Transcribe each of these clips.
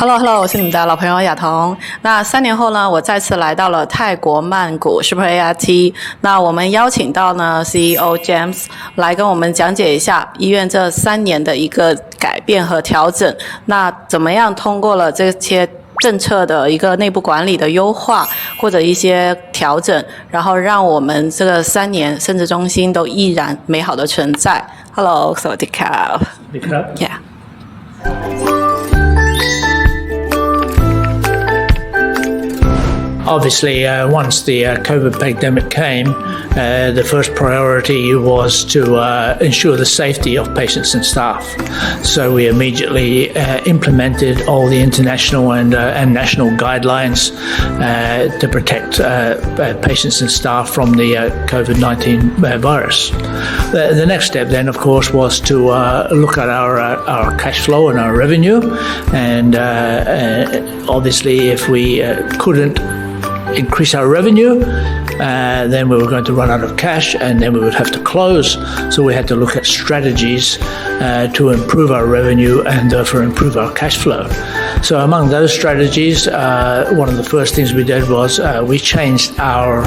Hello， 我是你们的老朋友雅彤。那3年后呢，我再次来到了泰国曼谷 Superior A.R.T。那我们邀请到呢 CEO James 来跟我们讲解一下医院这3年的一个改变和调整。那怎么样通过了这些政策的一个内部管理的优化或者一些调整，然后让我们这个3年生殖中心都依然美好的存在。Hello， สวัสดีครับ。สวัสดีครับ Yeah。Obviously, once the COVID pandemic came, the first priority was to ensure the safety of patients and staff. So we immediately implemented all the international and national guidelines to protect patients and staff from the COVID-19 virus. The next step then, of course, was to look at our cash flow and our revenue. And obviously, if we couldn't increase our revenue, then we were going to run out of cash and then we would have to close. So we had to look at strategies to improve our revenue and therefore improve our cash flow. So among those strategies, one of the first things we did was we changed our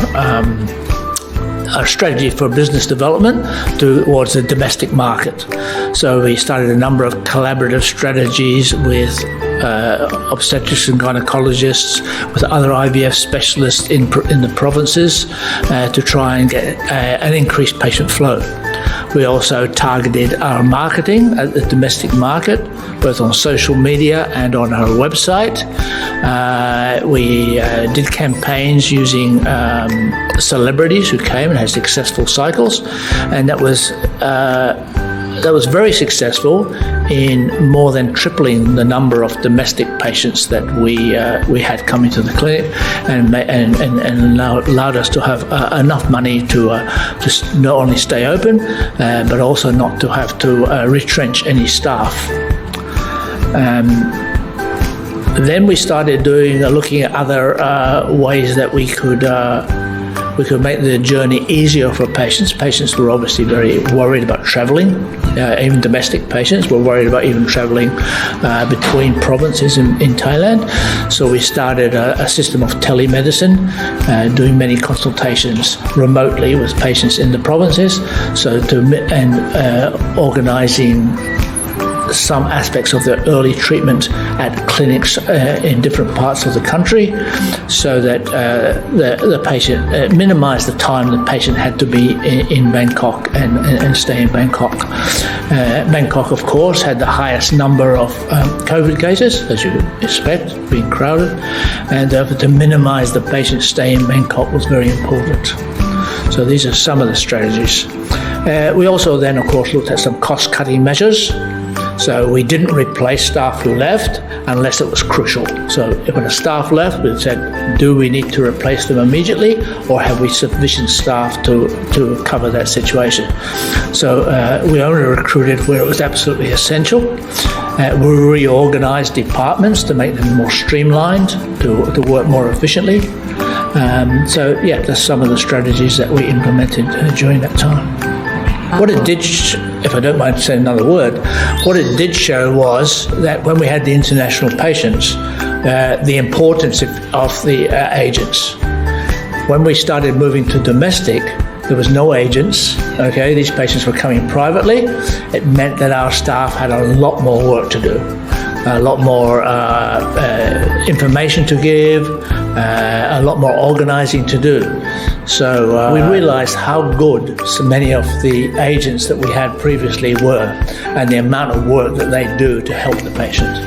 strategy for business development towards the domestic market. So we started a number of collaborative strategies with obstetricians and gynecologists, with other IVF specialists in the provinces to try and get an increased patient flow. We also targeted our marketing at the domestic market, both on social media and on our website. We did campaigns using celebrities who came and had successful cycles, and that was very successful in more than tripling the number of domestic patients that we had coming to the clinic, and allowed us to have enough money to just not only stay open, but also not to have to retrench any staff. Then we started looking at other ways that we could make the journey easier for patients. Patients were obviously very worried about travelling. Even domestic patients were worried about even travelling between provinces in Thailand. So we started a system of telemedicine, doing many consultations remotely with patients in the provinces. Organising some aspects of the early treatment at clinics in different parts of the country, so that the patient minimised the time the patient had to be in Bangkok and stay in Bangkok. Bangkok, of course, had the highest number of COVID cases, as you would expect, being crowded, and to minimise the patient stay in Bangkok was very important. So these are some of the strategies. We also then, of course, looked at some cost-cutting measures. So we didn't replace staff who left unless it was crucial. So when a staff left, we said, do we need to replace them immediately, or have we sufficient staff to cover that situation? So we only recruited where it was absolutely essential. We reorganised departments to make them more streamlined, to work more efficiently. So yeah, that's some of the strategies that we implemented during that time. What it did, if I don't mind saying another word, what it did show was that when we had the international patients, the importance of the agents. When we started moving to domestic, there was no agents, okay? These patients were coming privately. It meant that our staff had a lot more work to do, a lot more information to give, a lot more organising to do. So we realised how good so many of the agents that we had previously were, and the amount of work that they do to help the patient.